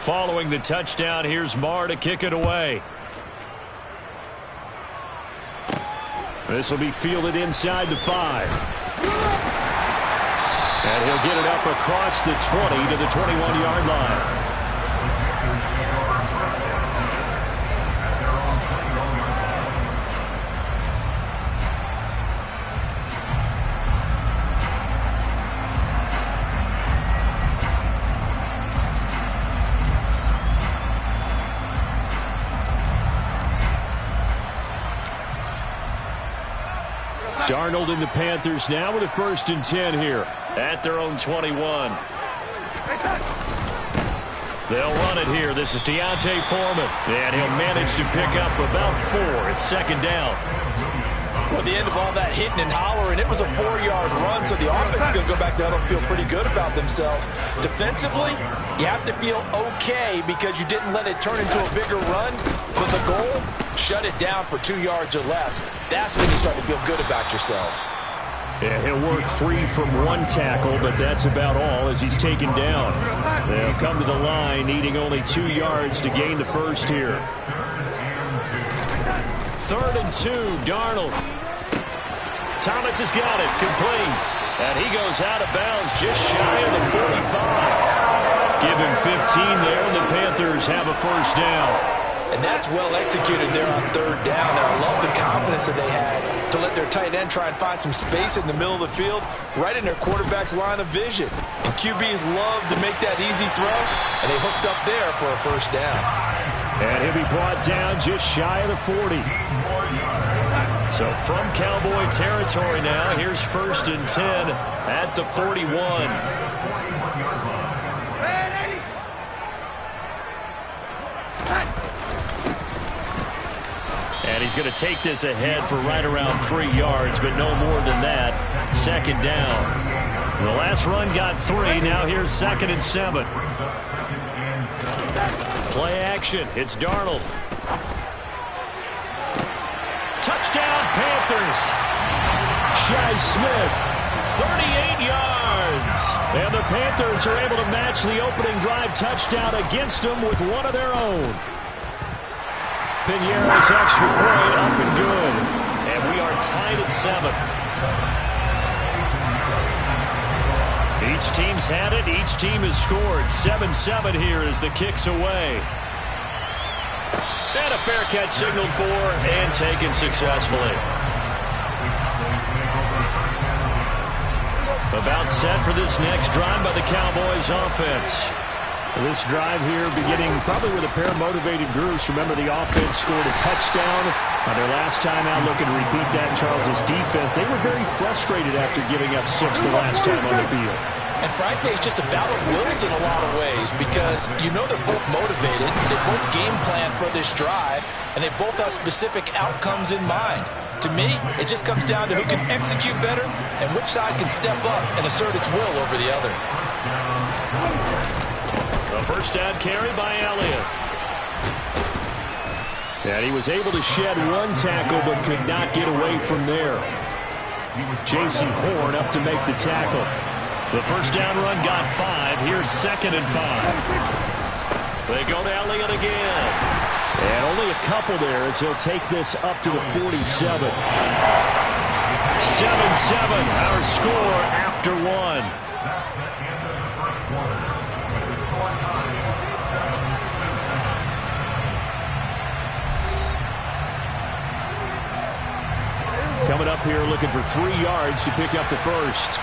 Following the touchdown, here's Marr to kick it away. This will be fielded inside the 5. And he'll get it up across the 20 to the 21-yard line. Darnold and the Panthers now with a 1st and 10 here at their own 21. They'll run it here. This is Deontay Foreman, and he'll manage to pick up about 4. It's 2nd down. Well, at the end of all that hitting and hollering, it was a 4-yard run, so the offense is going to go back down and feel pretty good about themselves. Defensively, you have to feel okay because you didn't let it turn into a bigger run, but the goal, shut it down for 2 yards or less. That's when you start to feel good about yourselves. Yeah, he'll work free from 1 tackle, but that's about all as he's taken down. They'll come to the line, needing only 2 yards to gain the 1st here. 3rd and 2, Darnold. Thomas has got it, complete. And he goes out of bounds just shy of the 45. Give him 15 there, and the Panthers have a 1st down. And that's well executed there on 3rd down. And I love the confidence that they had to let their tight end try and find some space in the middle of the field, right in their quarterback's line of vision. And QBs love to make that easy throw, and they hooked up there for a 1st down. And he'll be brought down just shy of the 40. So from Cowboy territory now, here's 1st and 10 at the 41. And he's going to take this ahead for right around 3 yards, but no more than that. 2nd down. The last run got 3. Now here's 2nd and 7. Play action. It's Darnold. Touchdown, Panthers. Shi Smith, 38 yards. And the Panthers are able to match the opening drive touchdown against them with one of their own. Pinheiro's extra point up and good. And we are tied at 7. Each team's had it. Each team has scored. 7-7 here as the kick's away. And a fair catch signaled for and taken successfully. About set for this next drive by the Cowboys offense. This drive here beginning probably with a pair of motivated groups. Remember, the offense scored a touchdown on their last time out. Looking to repeat that. Charles' defense, they were very frustrated after giving up 6 the last time on the field. And frankly, it's just a battle of wills in a lot of ways because you know they're both motivated. They both game plan for this drive, and they both have specific outcomes in mind. To me, it just comes down to who can execute better and which side can step up and assert its will over the other. The 1st down carry by Elliott. And he was able to shed 1 tackle but could not get away from there. J.C. Horn up to make the tackle. The 1st down run got 5. Here's 2nd and 5. They go to Elliott again. And only a couple there as he'll take this up to the 47. 7-7, our score after 1. Coming up here looking for 3 yards to pick up the 1st.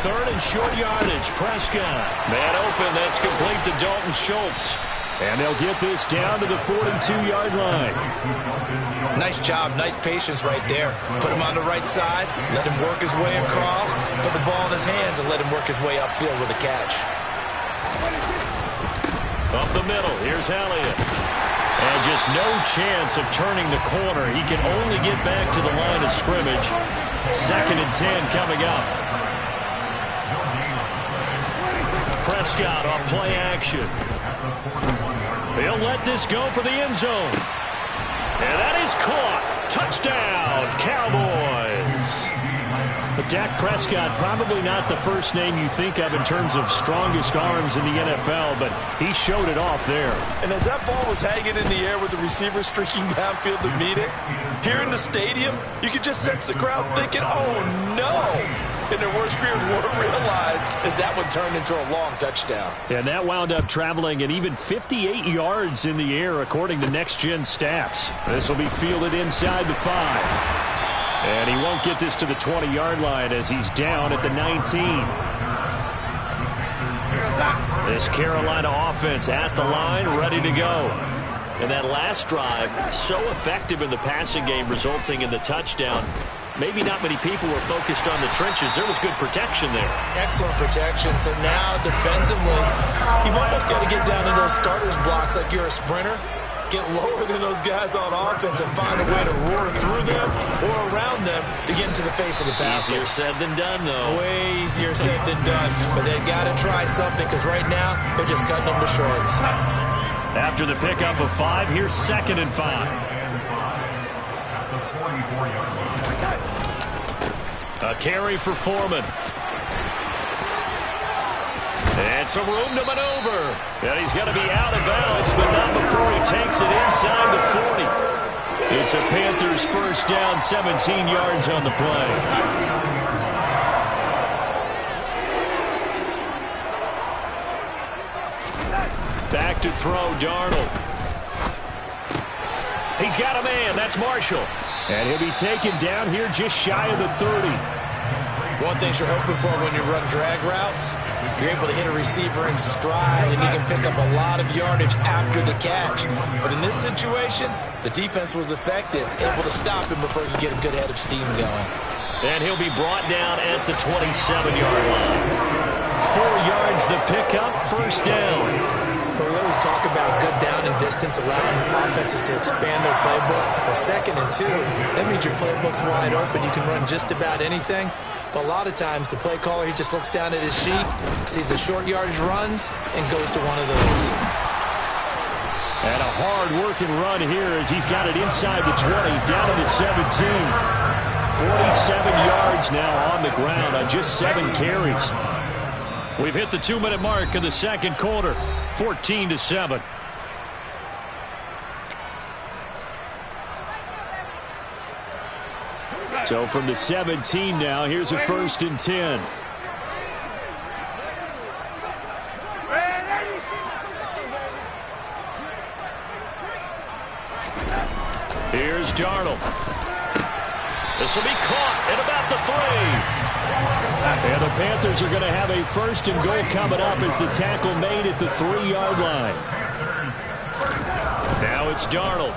Third and short yardage. Prescott. Man open. That's complete to Dalton Schultz. And they'll get this down to the 42-yard line. Nice job. Nice patience right there. Put him on the right side. Let him work his way across. Put the ball in his hands and let him work his way upfield with a catch. Up the middle. Here's Elliott. And just no chance of turning the corner. He can only get back to the line of scrimmage. 2nd and 10 coming up. Prescott on play action. He'll let this go for the end zone. And that is caught. Touchdown, Cowboys. But Dak Prescott, probably not the first name you think of in terms of strongest arms in the NFL, but he showed it off there. And as that ball was hanging in the air with the receiver streaking downfield to meet it, here in the stadium, you could just sense the crowd thinking, oh no! And their worst fears were realized as that one turned into a long touchdown. And that wound up traveling at even 58 yards in the air, according to Next Gen Stats. This will be fielded inside the 5. And he won't get this to the 20-yard line as he's down at the 19. This Carolina offense at the line, ready to go. And that last drive, so effective in the passing game, resulting in the touchdown. Maybe not many people were focused on the trenches. There was good protection there. Excellent protection. So now, defensively, you've almost got to get down in those starters blocks like you're a sprinter. Get lower than those guys on offense and find a way to roar through them or around them to get into the face of the passer. Easier said than done, though. Way easier said than done. But they've got to try something because right now they're just cutting them to shreds. After the pickup of 5, here's 2nd and 5. A carry for Foreman. And some room to maneuver. And he's going to be out of bounds, but not before he takes it inside the 40. It's a Panthers first down, 17 yards on the play. Back to throw, Darnold. He's got a man. That's Marshall. And he'll be taken down here just shy of the 30. One thing you're hoping for when you run drag routes, you're able to hit a receiver in stride, and you can pick up a lot of yardage after the catch. But in this situation, the defense was effective, able to stop him before he could get a good head of steam going. And he'll be brought down at the 27-yard line. 4 yards the pickup, first down. But we always talk about good down and distance, allowing offenses to expand their playbook. Well, 2nd and 2, that means your playbook's wide open. You can run just about anything. But a lot of times, the play caller, he just looks down at his sheet, sees the short yardage runs, and goes to one of those. And a hard-working run here as he's got it inside the 20, down to the 17. 47 yards now on the ground on just 7 carries. We've hit the 2-minute mark in the second quarter, 14-7. So from the 17 now, here's a 1st and 10. Here's Darnold. This will be caught at about the 3. And the Panthers are going to have a 1st and goal coming up as the tackle made at the 3-yard line. Now it's Darnold.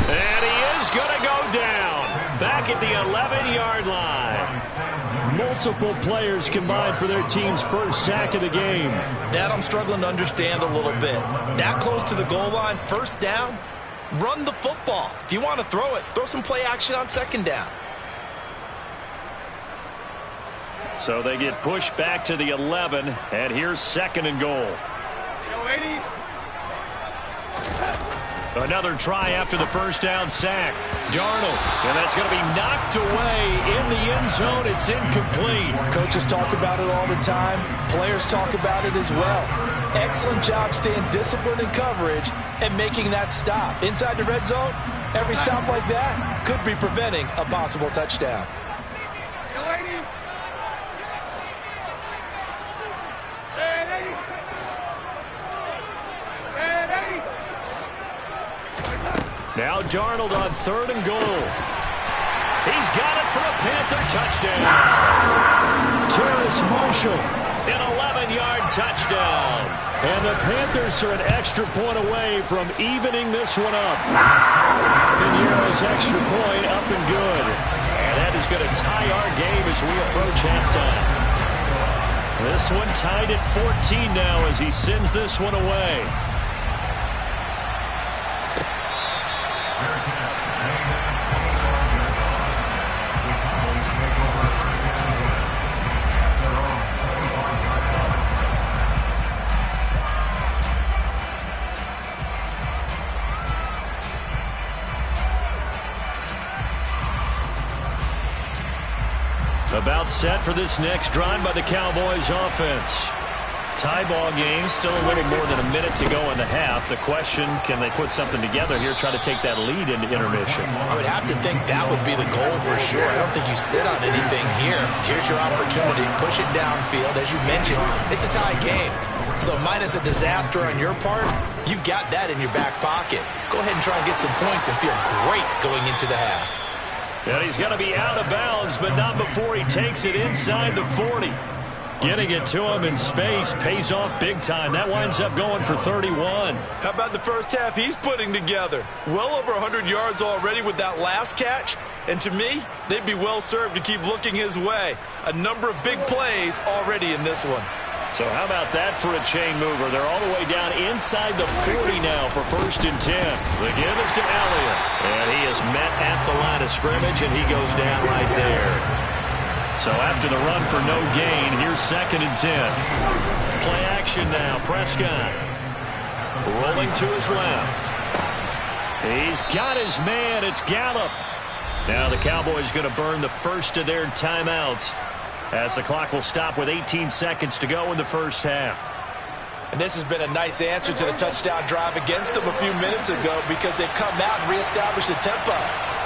And he is going to go down. Back at the 11-yard line. Multiple players combined for their team's first sack of the game. That I'm struggling to understand a little bit. That close to the goal line, first down, run the football. If you want to throw it, throw some play action on 2nd down. So they get pushed back to the 11, and here's 2nd and goal. Another try after the first down sack. Darnold, and that's going to be knocked away in the end zone. It's incomplete. Coaches talk about it all the time. Players talk about it as well. Excellent job staying disciplined in coverage and making that stop. Inside the red zone, every stop like that could be preventing a possible touchdown. Now Darnold on 3rd and goal. He's got it for a Panther touchdown. Terrace Marshall, an 11-yard touchdown. And the Panthers are an extra point away from evening this one up. Piñeiro's extra point up and good. And that is going to tie our game as we approach halftime. This one tied at 14 now as he sends this one away. About set for this next drive by the Cowboys offense. Tie ball game, still a little more than a minute to go in the half. The question, can they put something together here, try to take that lead into intermission? I would have to think that would be the goal for sure. I don't think you sit on anything here. Here's your opportunity. Push it downfield. As you mentioned, it's a tie game. So minus a disaster on your part, you've got that in your back pocket. Go ahead and try and get some points and feel great going into the half. And he's going to be out of bounds, but not before he takes it inside the 40. Getting it to him in space pays off big time. That winds up going for 31. How about the first half he's putting together? Well over 100 yards already with that last catch. And to me, they'd be well served to keep looking his way. A number of big plays already in this one. So how about that for a chain mover? They're all the way down inside the 40 now for 1st and 10. The give is to Elliott. And he is met at the line of scrimmage, and he goes down right there. So after the run for no gain, here's 2nd and 10. Play action now. Prescott rolling to his left. He's got his man. It's Gallup. Now the Cowboys going to burn the first of their timeouts as the clock will stop with 18 seconds to go in the first half. And this has been a nice answer to the touchdown drive against them a few minutes ago because they've come out and reestablished the tempo.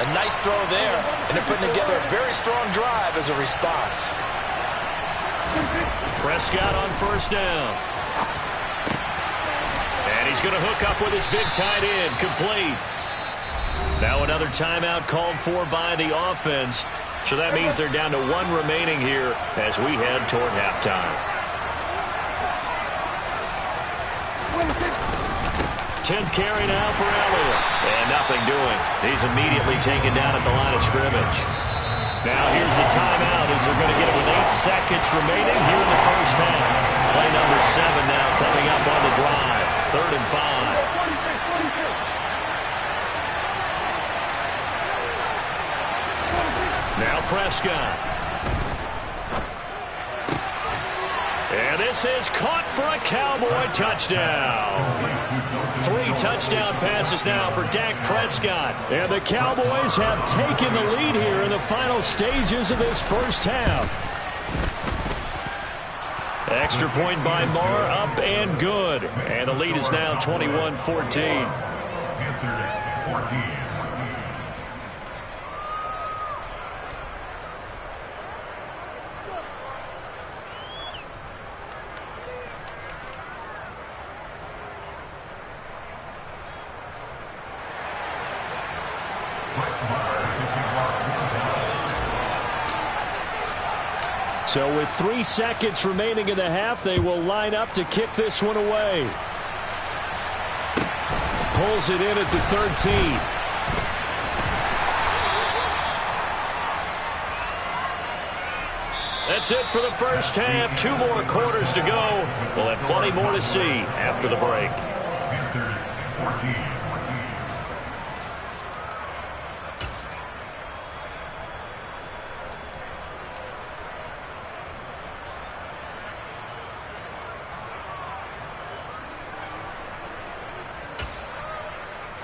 A nice throw there, and they're putting together a very strong drive as a response. Prescott on 1st down. And he's going to hook up with his big tight end, complete. Now another timeout called for by the offense. So that means they're down to 1 remaining here as we head toward halftime. 10th carry now for Elliott. And nothing doing. He's immediately taken down at the line of scrimmage. Now here's a timeout as they're going to get it with 8 seconds remaining here in the first half. Play number 7 now coming up on the drive. 3rd and 5. Now Prescott. And this is caught for a Cowboy touchdown. 3 touchdown passes now for Dak Prescott. And the Cowboys have taken the lead here in the final stages of this first half. Extra point by Marr, up and good. And the lead is now 21-14. So with 3 seconds remaining in the half, they will line up to kick this one away. Pulls it in at the 13. That's it for the first half. 2 more quarters to go. We'll have plenty more to see after the break.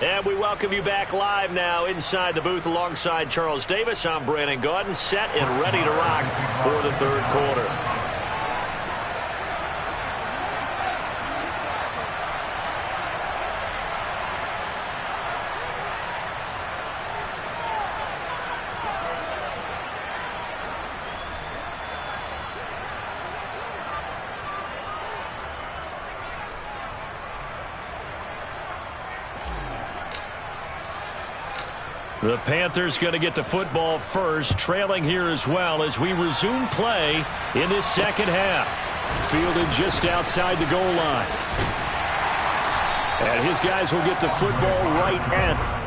And we welcome you back live now inside the booth alongside Charles Davis. I'm Brandon Gaudin, set and ready to rock for the 3rd quarter. The Panthers going to get the football first, trailing here as well as we resume play in this second half. Fielded just outside the goal line. And his guys will get the football right at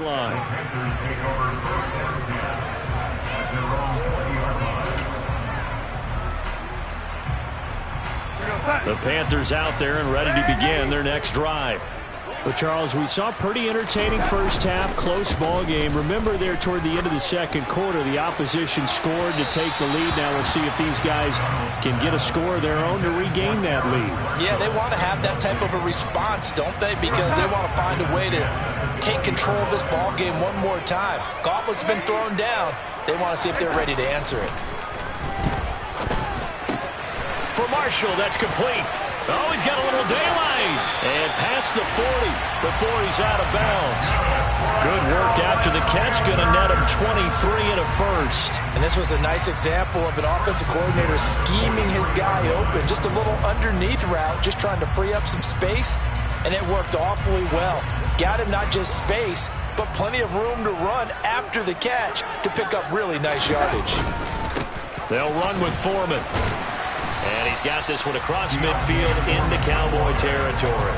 line. The Panthers out there and ready to begin their next drive. But, Charles, we saw a pretty entertaining first half, close ball game. Remember there toward the end of the second quarter, the opposition scored to take the lead. Now we'll see if these guys can get a score of their own to regain that lead. Yeah, they want to have that type of a response, don't they? Because they want to find a way to take control of this ball game one more time. Gauntlet's been thrown down. They want to see if they're ready to answer it. For Marshall, that's complete. Oh, he's got a little daylight. And past the 40 before he's out of bounds. Good work after the catch. Going to net him 23 and a first. And this was a nice example of an offensive coordinator scheming his guy open. Just a little underneath route, just trying to free up some space. And it worked awfully well. Got him not just space, but plenty of room to run after the catch to pick up really nice yardage. They'll run with Foreman. And he's got this one across midfield into Cowboy territory.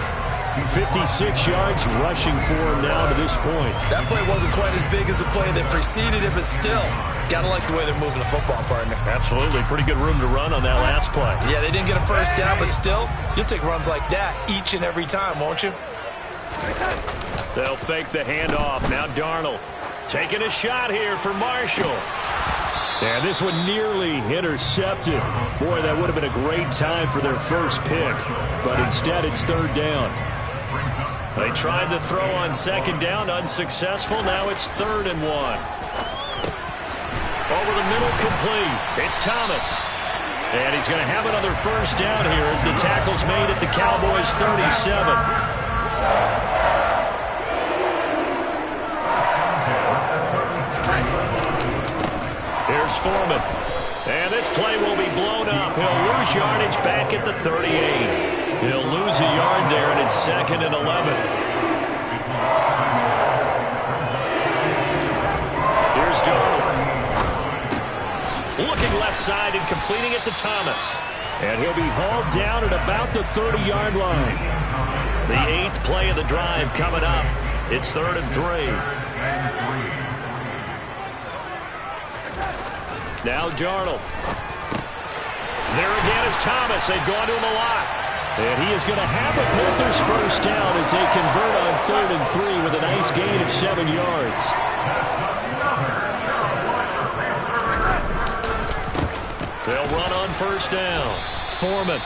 56 yards rushing for him now to this point. That play wasn't quite as big as the play that preceded it, but still, got to like the way they're moving the football, partner. Absolutely. Pretty good room to run on that last play. Yeah, they didn't get a first down, but still, you'll take runs like that each and every time, won't you? They'll fake the handoff. Now Darnold taking a shot here for Marshall. And this one nearly intercepted. Boy, that would have been a great time for their first pick. But instead, it's third down. They tried to throw on second down, unsuccessful. Now it's 3rd and 1. Over the middle, complete. It's Thomas. And he's going to have another first down here as the tackle's made at the Cowboys' 37. Here's Foreman. And this play will be blown up. He'll lose yardage back at the 38. He'll lose a yard there, and it's 2nd and 11. Here's Darnold. Looking left side and completing it to Thomas. And he'll be hauled down at about the 30-yard line. The 8th play of the drive coming up. It's 3rd and 3. Now Darnold. There again is Thomas. They've gone to him a lot. And he is going to have the Panthers first down as they convert on 3rd and 3 with a nice gain of 7 yards. They'll run on first down. Foreman.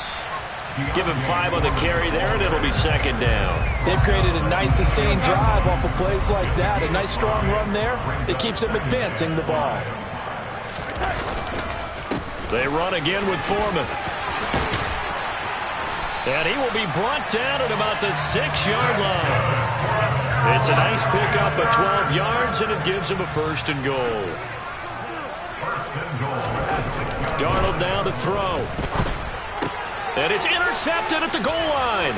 Give him 5 on the carry there, and it'll be 2nd down. They've created a nice sustained drive off of plays like that. A nice strong run there that keeps them advancing the ball. They run again with Foreman. And he will be brought down at about the 6-yard line. It's a nice pickup of 12 yards, and it gives him a 1st and goal. Darnold now to throw. And it's intercepted at the goal line.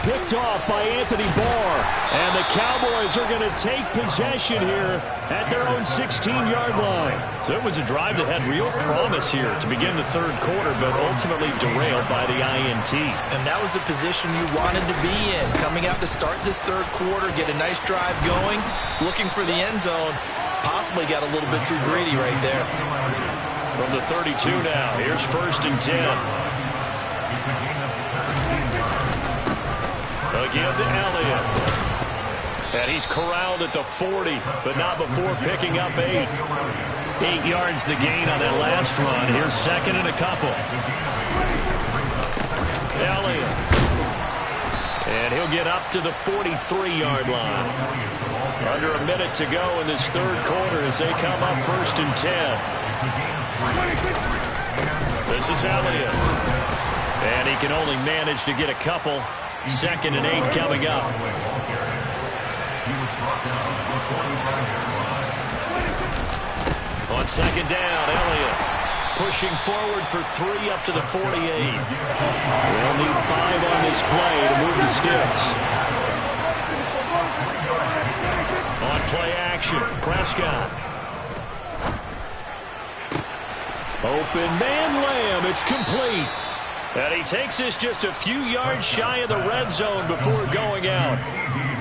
Picked off by Anthony Barr. And the Cowboys are going to take possession here at their own 16-yard line. So it was a drive that had real promise here to begin the 3rd quarter, but ultimately derailed by the INT. And that was the position you wanted to be in. Coming out to start this 3rd quarter, get a nice drive going, looking for the end zone. Possibly got a little bit too greedy right there. From the 32 now, here's 1st and 10. Again to Elliott. And he's corralled at the 40, but not before picking up 8. 8 yards the gain on that last run. Here's 2nd and a couple. Elliott. And he'll get up to the 43-yard line. Under a minute to go in this 3rd quarter as they come up 1st and 10. This is Elliott. And he can only manage to get a couple. 2nd and 8 coming up. On 2nd down, Elliott pushing forward for 3 up to the 48. They'll need 5 on this play to move the sticks. On play action, Prescott. Open man Lamb, it's complete. And he takes this just a few yards shy of the red zone before going out.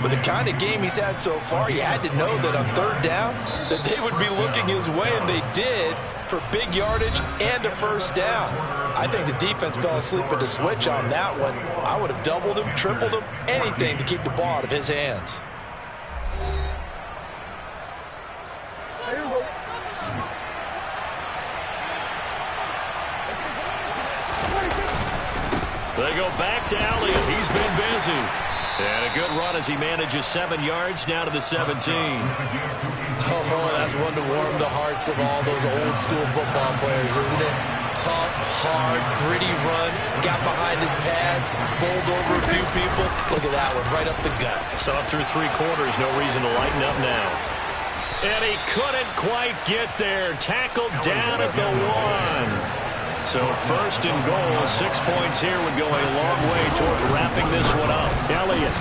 With the kind of game he's had so far, you had to know that on third down that they would be looking his way, and they did, for big yardage and a first down. I think the defense fell asleep at the switch on that one. I would have doubled him, tripled him, anything to keep the ball out of his hands. They go back to Elliott. He's been busy. And a good run as he manages 7 yards down to the 17. Oh, that's one to warm the hearts of all those old school football players, isn't it? Tough, hard, gritty run. Got behind his pads, bowled over a few people. Look at that one, right up the gut. Saw it through 3 quarters. No reason to lighten up now. And he couldn't quite get there. Tackled down at the 1. So first and goal, 6 points here would go a long way toward wrapping this one up. Elliott.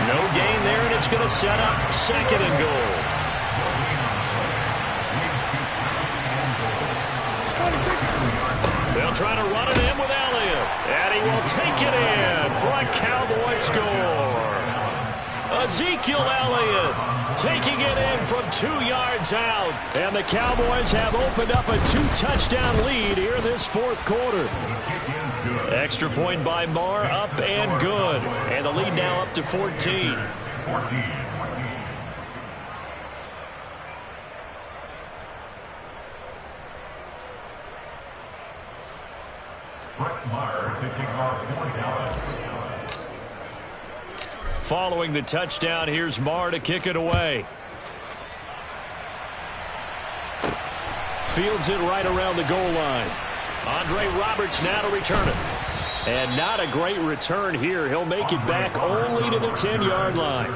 No gain there, and it's going to set up second and goal. They'll try to run it in with Elliott. And he will take it in for a Cowboy score. Ezekiel Elliott taking it in from 2 yards out. And the Cowboys have opened up a 2-touchdown lead here this fourth quarter. Extra point by Marr, up and good. And the lead now up to 14. Following the touchdown, here's Marr to kick it away. Fields it right around the goal line. Andre Roberts now to return it. And not a great return here. He'll make it back only to the 10-yard line.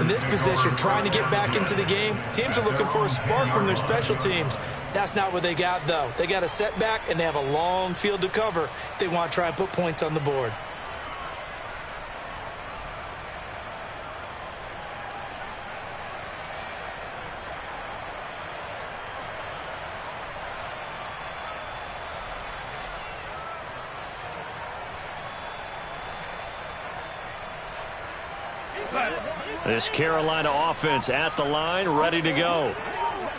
In this position, trying to get back into the game, teams are looking for a spark from their special teams. That's not what they got, though. They got a setback, and they have a long field to cover if they want to try and put points on the board. This Carolina offense at the line, ready to go.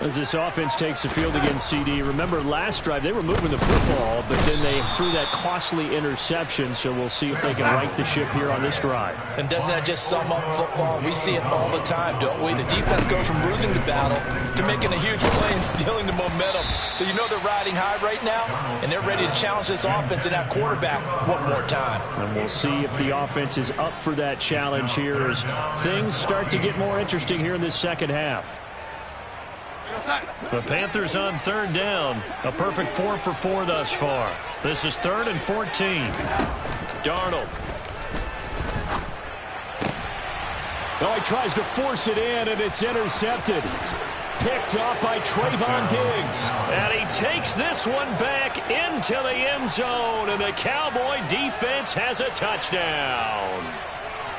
As this offense takes the field against CD. Remember, last drive, they were moving the football, but then they threw that costly interception, so we'll see if they can right the ship here on this drive. And doesn't that just sum up football? We see it all the time, don't we? The defense goes from losing the battle to making a huge play and stealing the momentum. So you know they're riding high right now, and they're ready to challenge this offense and that quarterback one more time. And we'll see if the offense is up for that challenge here as things start to get more interesting here in this second half. The Panthers on third down. A perfect 4 for 4 thus far. This is 3rd and 14. Darnold. Well, he tries to force it in, and it's intercepted. Picked off by Trayvon Diggs. And he takes this one back into the end zone, and the Cowboy defense has a touchdown.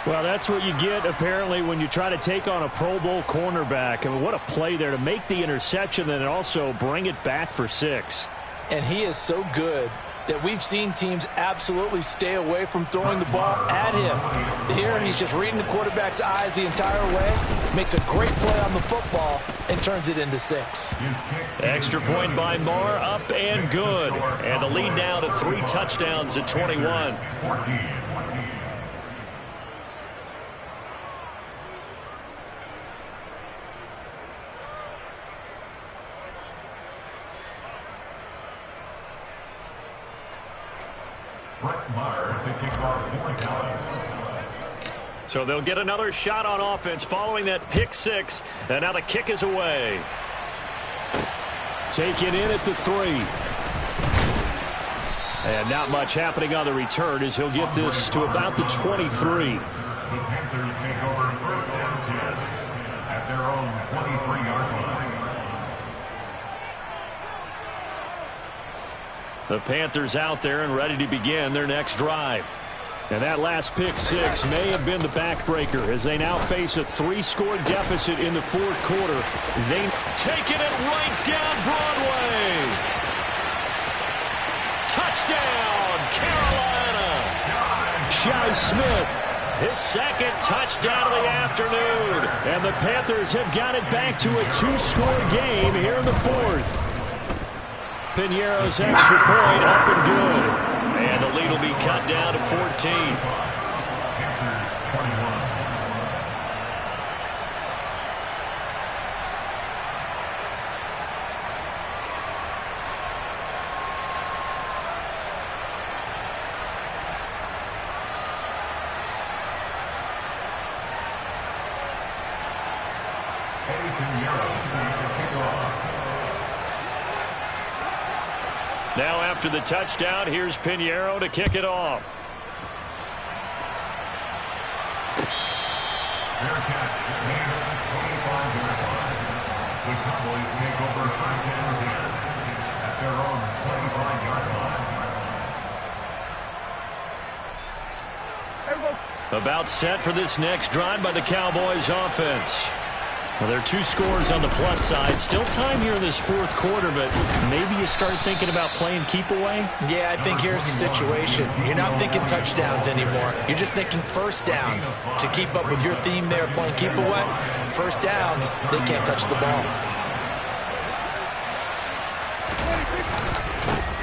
Well, that's what you get, apparently, when you try to take on a Pro Bowl cornerback. I mean, what a play there to make the interception and also bring it back for 6. And he is so good that we've seen teams absolutely stay away from throwing the ball at him. Here, he's just reading the quarterback's eyes the entire way, makes a great play on the football, and turns it into 6. Extra point by Marr, up and good. And the lead now to 3 touchdowns at 21. So they'll get another shot on offense following that pick 6. And now the kick is away. Taken in at the 3. And not much happening on the return as he'll get this to about the 23. The Panthers take over 1st and 10 at their own 23-yard line. The Panthers out there and ready to begin their next drive. And that last pick 6 may have been the backbreaker as they now face a 3-score deficit in the fourth quarter. They taking it right down Broadway. Touchdown, Carolina. Shi Smith His second touchdown of the afternoon. And the Panthers have got it back to a 2-score game here in the fourth. Piñeiro's extra point up and good. And the lead will be cut down to 14. Now after the touchdown, here's Piñeiro to kick it off. Fair catch, made at the 25-yard line. The Cowboys take over first and 10 at their own 25-yard line. About set for this next drive by the Cowboys offense. Well, there are 2 scores on the plus side. Still time here in this fourth quarter, but maybe you start thinking about playing keep away? Yeah, I think here's the situation. You're not thinking touchdowns anymore. You're just thinking first downs. To keep up with your theme there, playing keep away, first downs, they can't touch the ball.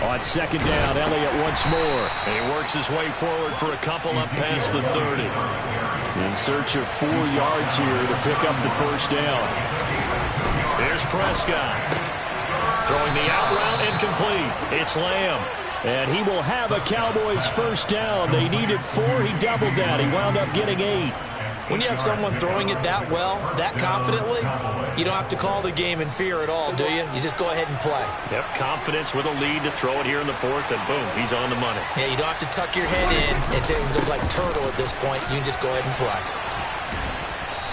On second down, Elliott once more. And he works his way forward for a couple up past the 30. In search of 4 yards here to pick up the first down. Here's Prescott. Throwing the out route incomplete. It's Lamb. And he will have a Cowboys first down. They needed 4. He doubled that. He wound up getting 8. When you have someone throwing it that well, that confidently, you don't have to call the game in fear at all, do you? You just go ahead and play. Yep, confidence with a lead to throw it here in the fourth, and boom, he's on the money. Yeah, you don't have to tuck your head in and go like turtle at this point. You can just go ahead and play.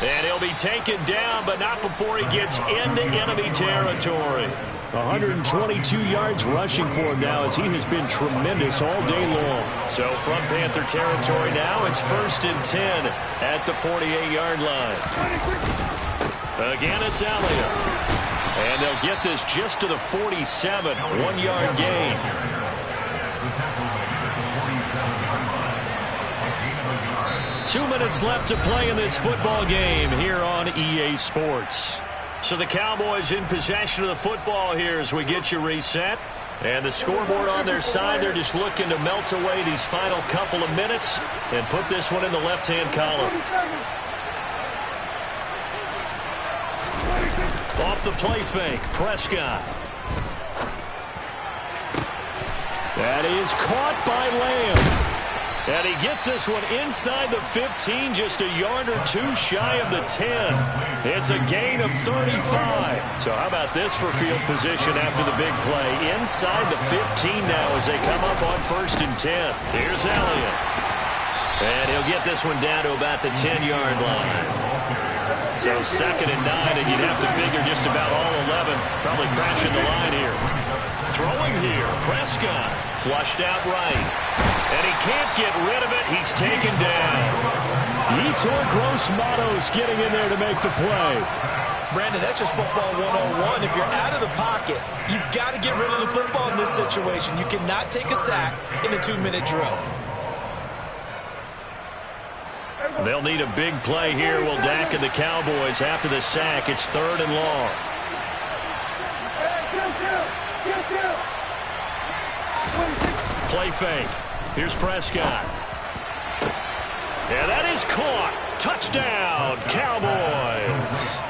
And he'll be taken down, but not before he gets into enemy territory. 122 yards rushing for him now as he has been tremendous all day long. So from Panther territory now, it's 1st and 10 at the 48-yard line. Again, it's Elliott. And they'll get this just to the 47, 1-yard gain. 2 minutes left to play in this football game here on EA Sports. So the Cowboys in possession of the football here as we get you reset. And the scoreboard on their side, they're just looking to melt away these final couple of minutes and put this one in the left-hand column. Off the play fake, Prescott. That is caught by Lamb. And he gets this one inside the 15, just a yard or 2 shy of the 10. It's a gain of 35. So how about this for field position after the big play? Inside the 15 now as they come up on 1st and 10. Here's Elliott. And he'll get this one down to about the 10-yard line. So 2nd and 9, and you'd have to figure just about all 11 probably crashing the line here. Throwing here, Prescott. Flushed out right. And he can't get rid of it. He's taken down. Yetur Gross-Matos getting in there to make the play. Brandon, that's just football 101. If you're out of the pocket, you've got to get rid of the football in this situation. You cannot take a sack in a 2-minute drill. They'll need a big play here. Will Dak and the Cowboys after the sack. It's 3rd and long. Play fake. Here's Prescott. Yeah, that is caught. Touchdown, Cowboys.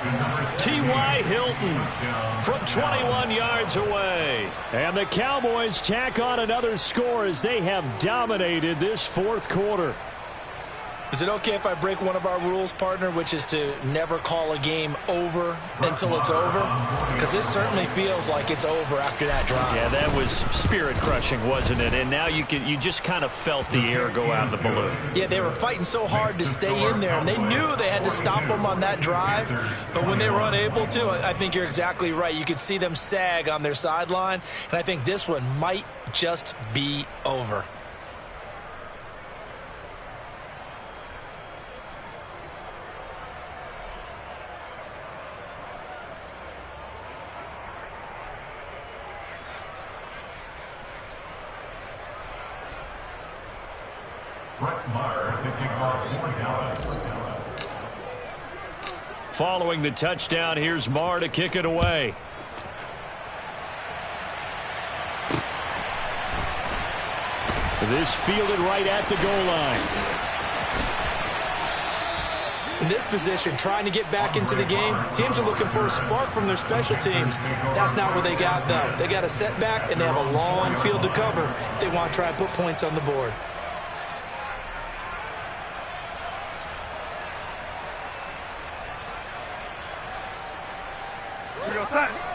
T.Y. Hilton from 21 yards away. And the Cowboys tack on another score as they have dominated this fourth quarter. Is it okay if I break one of our rules, partner, which is to never call a game over until it's over? Because this certainly feels like it's over after that drive. Yeah, that was spirit-crushing, wasn't it? And now you just kind of felt the air go out of the balloon. Yeah, they were fighting so hard to stay in there, and they knew they had to stop them on that drive. But when they were unable to, I think you're exactly right. You could see them sag on their sideline, and I think this one might just be over. Brett Maher to kick off for Dallas. Following the touchdown, here's Maher to kick it away. This fielded right at the goal line. In this position, trying to get back into the game, teams are looking for a spark from their special teams. That's not what they got, though. They got a setback, and they have a long field to cover if they want to try and put points on the board.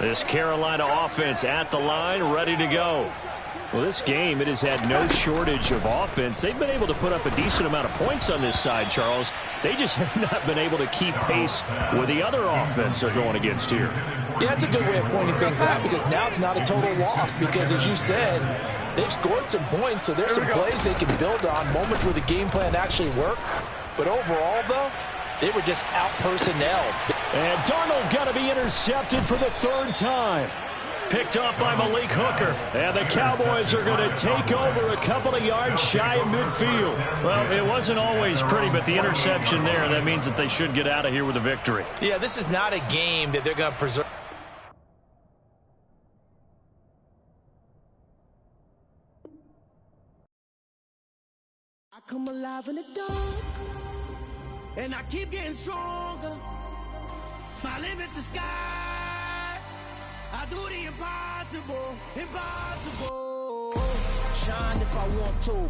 This Carolina offense at the line, ready to go. Well, this game, it has had no shortage of offense. They've been able to put up a decent amount of points on this side, Charles. They just have not been able to keep pace with the other offense they're going against here. Yeah, that's a good way of pointing things out because now it's not a total loss because, as you said, they've scored some points, so there's some plays they can build on, moments where the game plan actually worked. But overall, though, they were just out-personnelled. And Darnold got to be intercepted for the third time. Picked off by Malik Hooker. And the Cowboys are going to take over a couple of yards shy of midfield. Well, it wasn't always pretty, but the interception there, that means that they should get out of here with a victory. Yeah, this is not a game that they're going to preserve. I come alive in the dark, and I keep getting stronger. My limit's the sky. I do the impossible, impossible. Shine if I want to.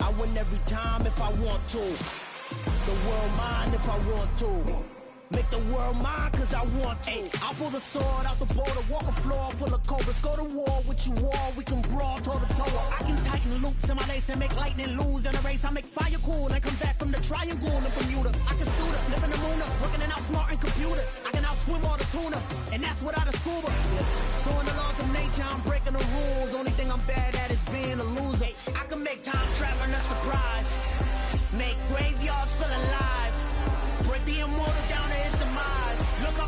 I win every time if I want to. The world mine if I want to. Make the world mine cause I want to. I'll pull the sword out the border, walk a floor full of cobras. Go to war with you all, we can brawl toe to toe. I can tighten loops in my lace and make lightning lose in a race. I make fire cool and come back from the triangle in Bermuda. I can suit up, live in the moon up, working and outsmarting computers. I can outswim all the tuna, and that's without a scuba. So in the laws of nature, I'm breaking the rules. Only thing I'm bad at is being a loser. I can make time traveling a surprise. Make graveyards feel alive. Break the immortal down to his demise. Look up.